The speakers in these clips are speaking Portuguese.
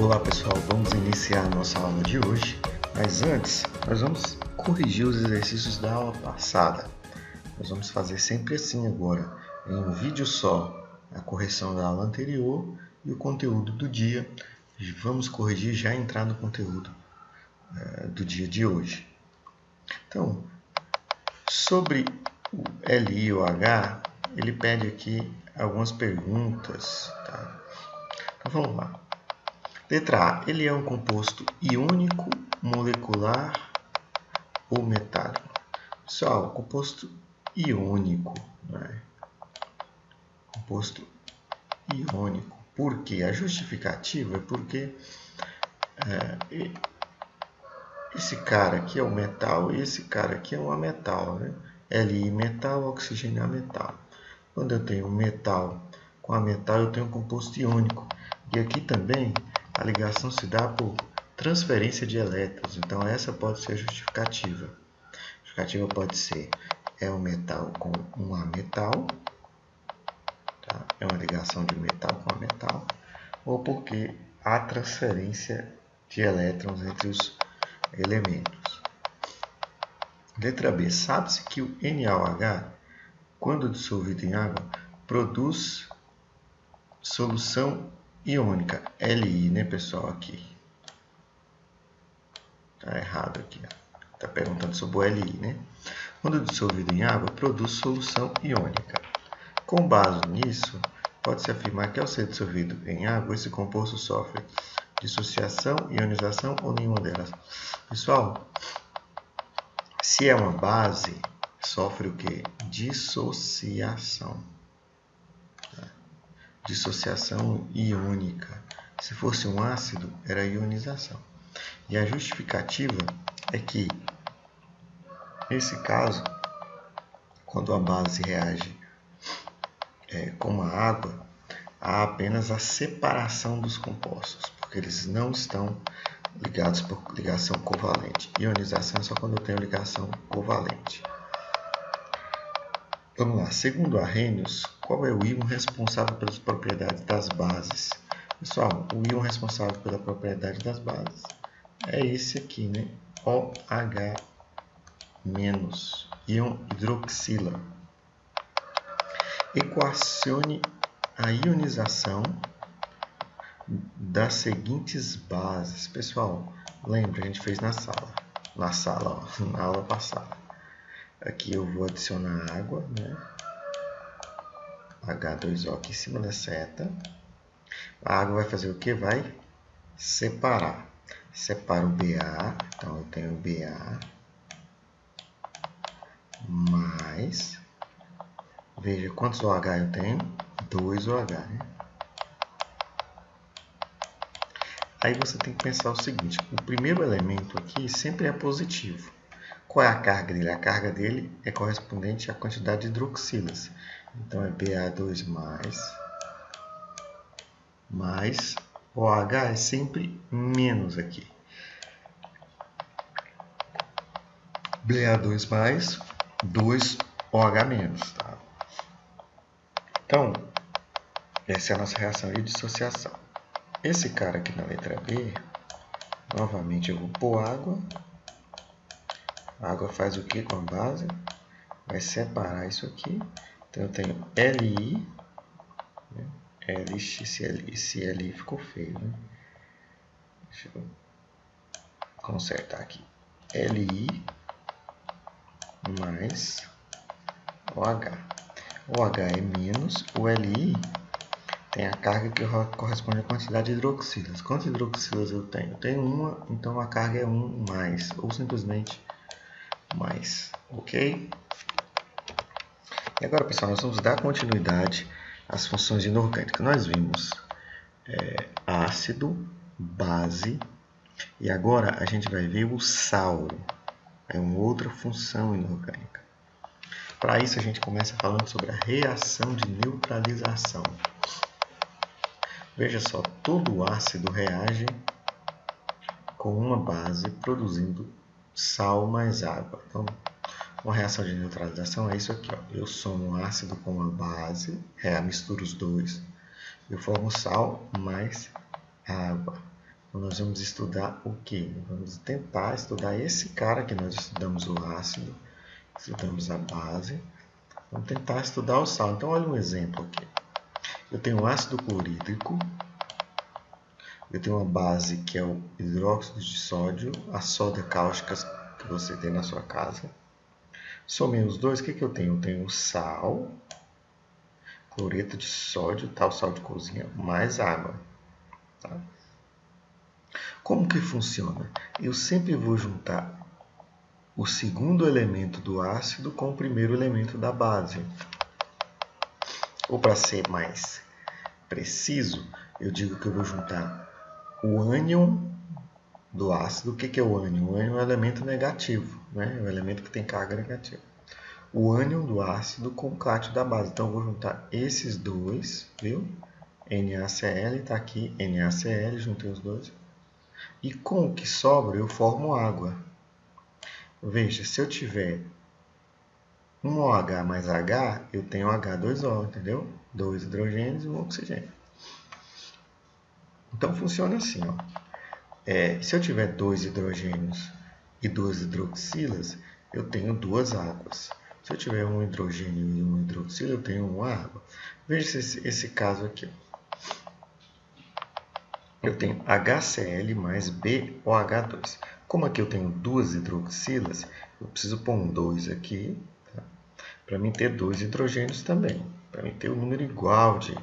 Olá pessoal, vamos iniciar a nossa aula de hoje, mas antes nós vamos corrigir os exercícios da aula passada. Nós vamos fazer sempre assim agora, em um vídeo só, a correção da aula anterior e o conteúdo do dia. Vamos corrigir e já entrar no conteúdo do dia de hoje. Então, sobre o Li e o H, ele pede aqui algumas perguntas. Tá? Então vamos lá. Letra A. Ele é um composto iônico, molecular ou metálico? Pessoal, composto iônico. Né? Composto iônico. Por quê? A justificativa é porque esse cara aqui é o metal e esse cara aqui é um ametal. Né? Li metal, oxigênio ametal. Quando eu tenho metal com ametal, eu tenho um composto iônico. E aqui também a ligação se dá por transferência de elétrons. Então, essa pode ser a justificativa. A justificativa pode ser um metal com um ametal. Tá? É uma ligação de metal com ametal. Ou porque há transferência de elétrons entre os elementos. Letra B. Sabe-se que o NaOH, quando dissolvido em água, produz solução iônica. Li, né, pessoal? Aqui. Está errado aqui. Está perguntando sobre o Li, né? Quando dissolvido em água, produz solução iônica. Com base nisso, pode-se afirmar que ao ser dissolvido em água, esse composto sofre dissociação, ionização ou nenhuma delas. Pessoal, se é uma base, sofre o quê? Dissociação. Dissociação iônica. Se fosse um ácido, era ionização. E a justificativa é que, nesse caso, quando a base reage com a água, há apenas a separação dos compostos, porque eles não estão ligados por ligação covalente. Ionização é só quando eu tenho ligação covalente. Vamos lá. Segundo Arrhenius, qual é o íon responsável pelas propriedades das bases? Pessoal, o íon responsável pela propriedade das bases é esse aqui, né? OH-, íon hidroxila. Equacione a ionização das seguintes bases. Pessoal, lembra, a gente fez na aula passada. Aqui eu vou adicionar água, né? H2O aqui em cima da seta. A água vai fazer o que? Vai separar. Separa o Ba, então eu tenho Ba mais, veja quantos OH eu tenho? 2 OH, né? Aí você tem que pensar o seguinte, o primeiro elemento aqui sempre é positivo. Qual é a carga dele? A carga dele é correspondente à quantidade de hidroxilas. Então é Ba2 mais OH é sempre menos aqui. Ba2 mais 2 OH menos. Tá? Então, essa é a nossa reação de dissociação. Esse cara aqui na letra B, novamente eu vou pôr água. A água faz o que com a base? Vai separar isso aqui. Então eu tenho Li, né? LXLI. Esse Li ficou feio, né? Deixa eu consertar aqui. Li mais OH. OH é menos, o Li tem a carga que corresponde à quantidade de hidroxilas. Quantas hidroxilas eu tenho? Eu tenho uma, então a carga é 1 mais, ou simplesmente mais, ok? E agora, pessoal, nós vamos dar continuidade às funções inorgânicas. Nós vimos ácido, base, e agora a gente vai ver o sal. É uma outra função inorgânica. Para isso, a gente começa falando sobre a reação de neutralização. Veja só, todo ácido reage com uma base produzindo sal mais água. Então, uma reação de neutralização é isso aqui. Ó. Eu somo um ácido com uma base, misturo os dois, eu formo sal mais água. Nós vamos estudar o quê? Vamos tentar estudar esse cara que nós estudamos o ácido, estudamos a base. Vamos tentar estudar o sal. Então, olha um exemplo aqui. Eu tenho o ácido clorídrico, eu tenho uma base que é o hidróxido de sódio, a soda cáustica que você tem na sua casa. Somei os dois, o que eu tenho? Eu tenho o sal, cloreto de sódio, tal sal de cozinha, mais água. Tá? Como que funciona? Eu sempre vou juntar o segundo elemento do ácido com o primeiro elemento da base. Ou para ser mais preciso, eu digo que eu vou juntar o ânion do ácido. O que é o ânion? O ânion é um elemento negativo, né? É um elemento que tem carga negativa. O ânion do ácido com o cátion da base. Então, eu vou juntar esses dois, viu? NaCl, está aqui, NaCl, juntei os dois. E com o que sobra, eu formo água. Veja, se eu tiver um OH mais H, eu tenho H2O, entendeu? 2 hidrogênios e um oxigênio. Então, funciona assim, ó. Se eu tiver 2 hidrogênios e 2 hidroxilas, eu tenho 2 águas. Se eu tiver um hidrogênio e um hidroxila, eu tenho uma água. Veja esse caso aqui. Eu tenho HCl mais BOH2. Como aqui eu tenho 2 hidroxilas, eu preciso pôr um 2 aqui, tá? Para mim ter 2 hidrogênios também. Para mim ter um número igual de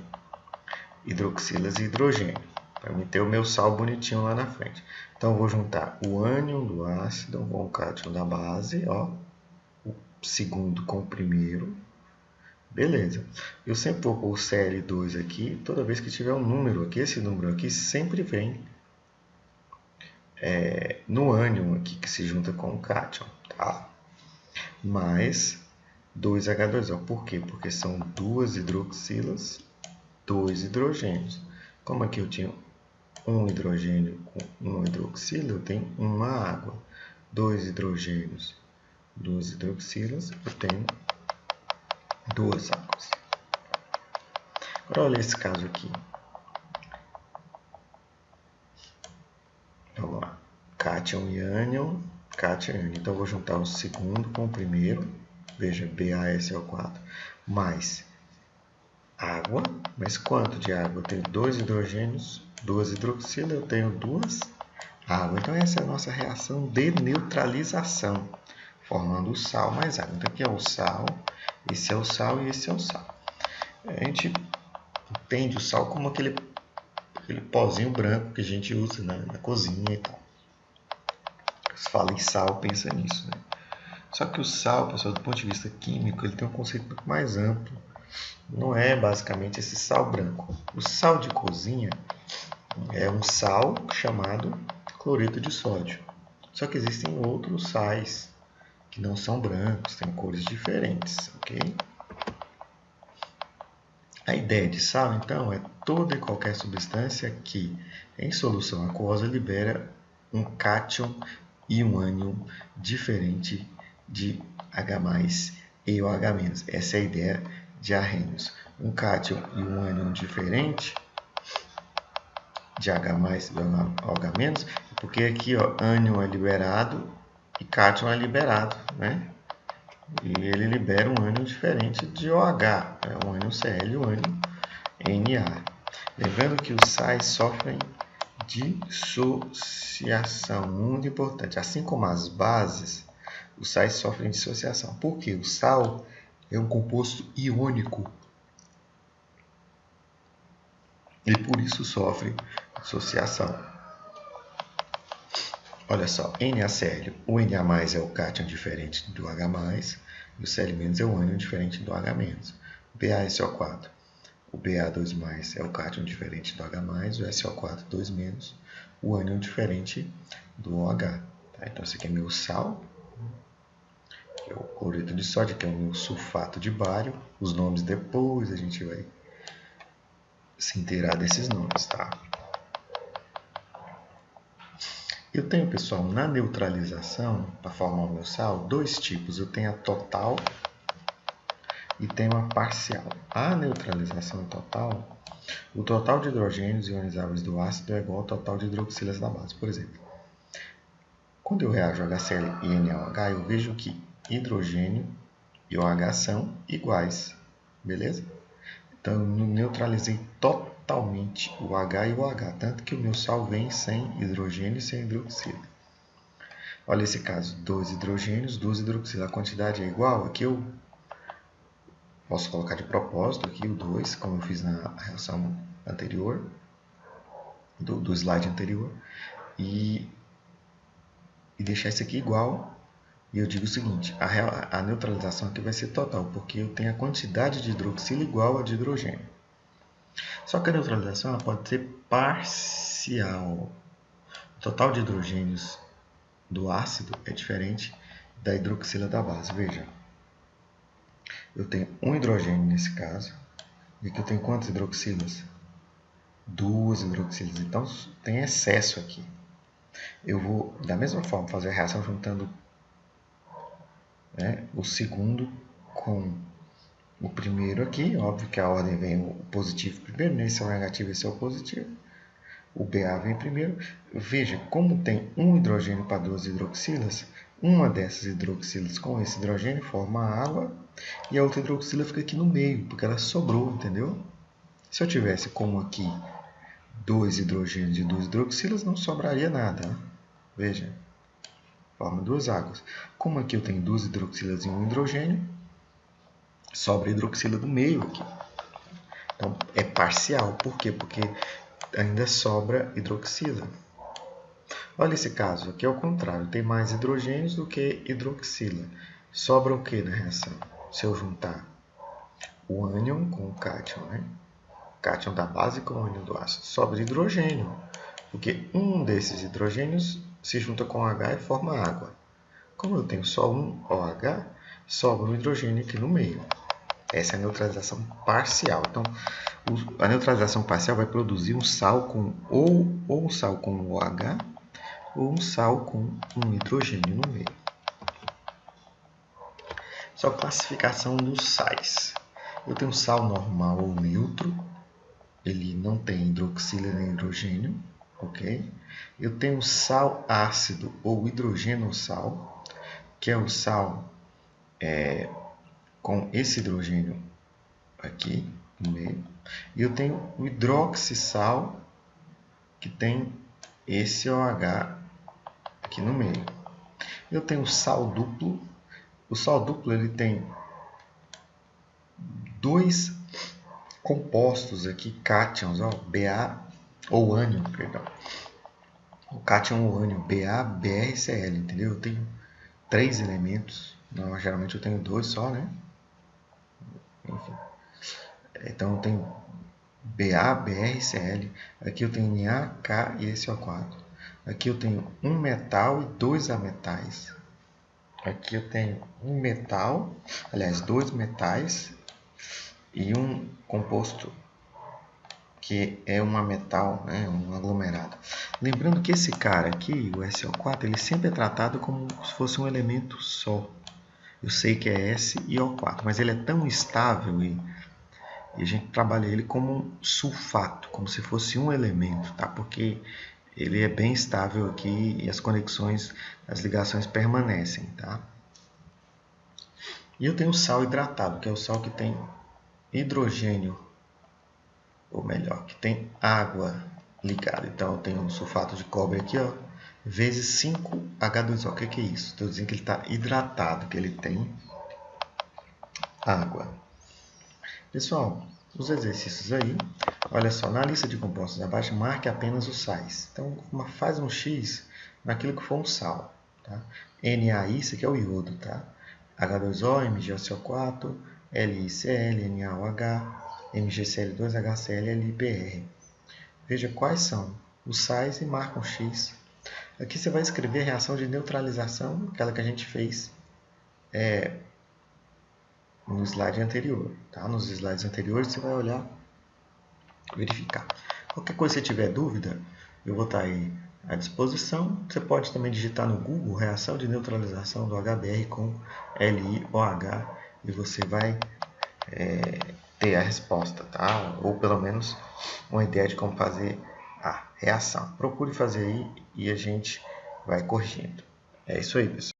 hidroxilas e hidrogênio. Para mim ter o meu sal bonitinho lá na frente. Então, eu vou juntar o ânion do ácido com o cátion da base, ó, o segundo com o primeiro. Beleza. Eu sempre vou pôr o Cl2 aqui, toda vez que tiver um número aqui, esse número aqui sempre vem no ânion aqui, que se junta com o cátion, tá? Mais 2H2O. Por quê? Porque são 2 hidroxilas, 2 hidrogênios. Como aqui eu tinha um hidrogênio com um hidroxila, eu tenho uma água. 2 hidrogênios, 2 hidroxilas, eu tenho 2 águas. Agora, olha esse caso aqui. Vamos lá. Cátion e ânion, cátion e ânion. Então, eu vou juntar o segundo com o primeiro. Veja, BaSO4 mais água. Mas quanto de água? Eu tenho 2 hidrogênios, 2 hidroxilas, eu tenho 2 água. Então, essa é a nossa reação de neutralização, formando o sal mais água. Então, aqui é o sal, esse é o sal e esse é o sal. A gente entende o sal como aquele pozinho branco que a gente usa na cozinha e tal. Se fala em sal, pensa nisso, né? Só que o sal, pessoal, do ponto de vista químico, ele tem um conceito muito mais amplo. Não é basicamente esse sal branco. O sal de cozinha é um sal chamado cloreto de sódio. Só que existem outros sais que não são brancos, têm cores diferentes, ok? A ideia de sal, então, é toda e qualquer substância que, em solução aquosa, libera um cátion e um ânion diferente de H+, e OH-. Essa é a ideia de Arrhenius. Um cátion e um ânion diferente de H+ e OH-, porque aqui, ó, ânion é liberado e cátion é liberado, né? E ele libera um ânion diferente de OH, um ânion Cl e um ânion Na. Lembrando que os sais sofrem dissociação, muito importante. Assim como as bases, os sais sofrem dissociação. Por quê? O sal é um composto iônico e por isso sofre dissociação. Olha só, NaCl, o Na+ é o cátion diferente do H+, e o Cl- é o ânion diferente do H-. BaSO4, o Ba2+ é o cátion diferente do H+, o SO4, 2-, o ânion diferente do OH. Tá? Então, esse aqui é meu sal, que é o cloreto de sódio, que é o meu sulfato de bário. Os nomes depois a gente vai se inteirar desses nomes, tá? Eu tenho, pessoal, na neutralização, para formar o meu sal, dois tipos. Eu tenho a total e tem uma parcial. A neutralização total, o total de hidrogênios ionizáveis do ácido é igual ao total de hidroxilas da base. Por exemplo, quando eu reajo HCl e NaOH, eu vejo que hidrogênio e OH são iguais, beleza? Então, eu neutralizei totalmente o H e o OH, tanto que o meu sal vem sem hidrogênio e sem hidroxila. Olha esse caso, 2 hidrogênios, 2 hidroxilas. A quantidade é igual. Aqui eu posso colocar de propósito aqui o 2, como eu fiz na reação anterior, do slide anterior, e deixar isso aqui igual. E eu digo o seguinte, a neutralização aqui vai ser total, porque eu tenho a quantidade de hidroxila igual a de hidrogênio. Só que a neutralização ela pode ser parcial. O total de hidrogênios do ácido é diferente da hidroxila da base. Veja, eu tenho um hidrogênio nesse caso, e aqui eu tenho quantas hidroxilas? 2 hidroxilas, então tem excesso aqui. Eu vou, da mesma forma, fazer a reação juntando o segundo com o primeiro aqui. Óbvio que a ordem vem o positivo primeiro, né? Esse é o negativo, esse é o positivo. O Ba vem primeiro. Veja, como tem um hidrogênio para 2 hidroxilas, uma dessas hidroxilas com esse hidrogênio forma água e a outra hidroxila fica aqui no meio, porque ela sobrou, entendeu? Se eu tivesse como aqui 2 hidrogênios e 2 hidroxilas, não sobraria nada. Né? Veja, forma 2 águas. Como aqui eu tenho 2 hidroxilas e 1 hidrogênio, sobra a hidroxila do meio aqui. Então, é parcial. Por quê? Porque ainda sobra hidroxila. Olha esse caso, aqui é o contrário, tem mais hidrogênios do que hidroxila. Sobra o que na reação? Se eu juntar o ânion com o cátion, né? Cátion da base com o ânion do ácido, sobra hidrogênio, porque um desses hidrogênios se junta com H e forma água. Como eu tenho só um OH, sobra um hidrogênio aqui no meio. Essa é a neutralização parcial. Então, a neutralização parcial vai produzir um sal com ou um sal com OH ou um sal com um hidrogênio no meio. Só classificação dos sais. Eu tenho sal normal ou neutro, ele não tem hidroxila nem hidrogênio, ok? Eu tenho sal ácido ou hidrogenossal, que é o sal com esse hidrogênio aqui no meio. E eu tenho o hidroxissal, que tem esse OH aqui no meio. Eu tenho o sal duplo. O sal duplo ele tem dois compostos aqui, cátions, ó, Ba ou ânion, perdão. O cátion ou ânion, Ba, Br, Cl, entendeu? Eu tenho 3 elementos. Não, geralmente eu tenho 2 só, né? Enfim. Então eu tenho Ba, Br, Cl. Aqui eu tenho Na, K e SO4. Aqui eu tenho um metal e 2 ametais. Aqui eu tenho um metal, aliás, 2 metais e um composto que é um ametal, né, um aglomerado. Lembrando que esse cara aqui, o SO4, ele sempre é tratado como se fosse um elemento só. Eu sei que é S e O4, mas ele é tão estável e a gente trabalha ele como um sulfato, como se fosse um elemento, tá? Porque ele é bem estável aqui e as conexões, as ligações permanecem, tá? E eu tenho o sal hidratado, que é o sal que tem hidrogênio, ou melhor, que tem água ligada. Então eu tenho um sulfato de cobre aqui, ó, vezes 5H2O. O que é isso? Estou dizendo que ele está hidratado, que ele tem água. Pessoal, os exercícios aí, olha só, na lista de compostos abaixo, marque apenas os sais. Então, faz um X naquilo que for um sal. Tá? NaI, isso aqui é o iodo, tá? H2O, MgSO4, LiCl, NaOH, MgCl2, HCl, LiPr. Veja quais são os sais e marca um X. Aqui você vai escrever a reação de neutralização, aquela que a gente fez no slide anterior. Tá? Nos slides anteriores você vai olhar, verificar. Qualquer coisa que você tiver dúvida, eu vou estar aí à disposição. Você pode também digitar no Google reação de neutralização do HBr com LiOH e você vai ter a resposta, tá? Ou pelo menos uma ideia de como fazer a reação. Procure fazer aí e a gente vai corrigindo. É isso aí, pessoal.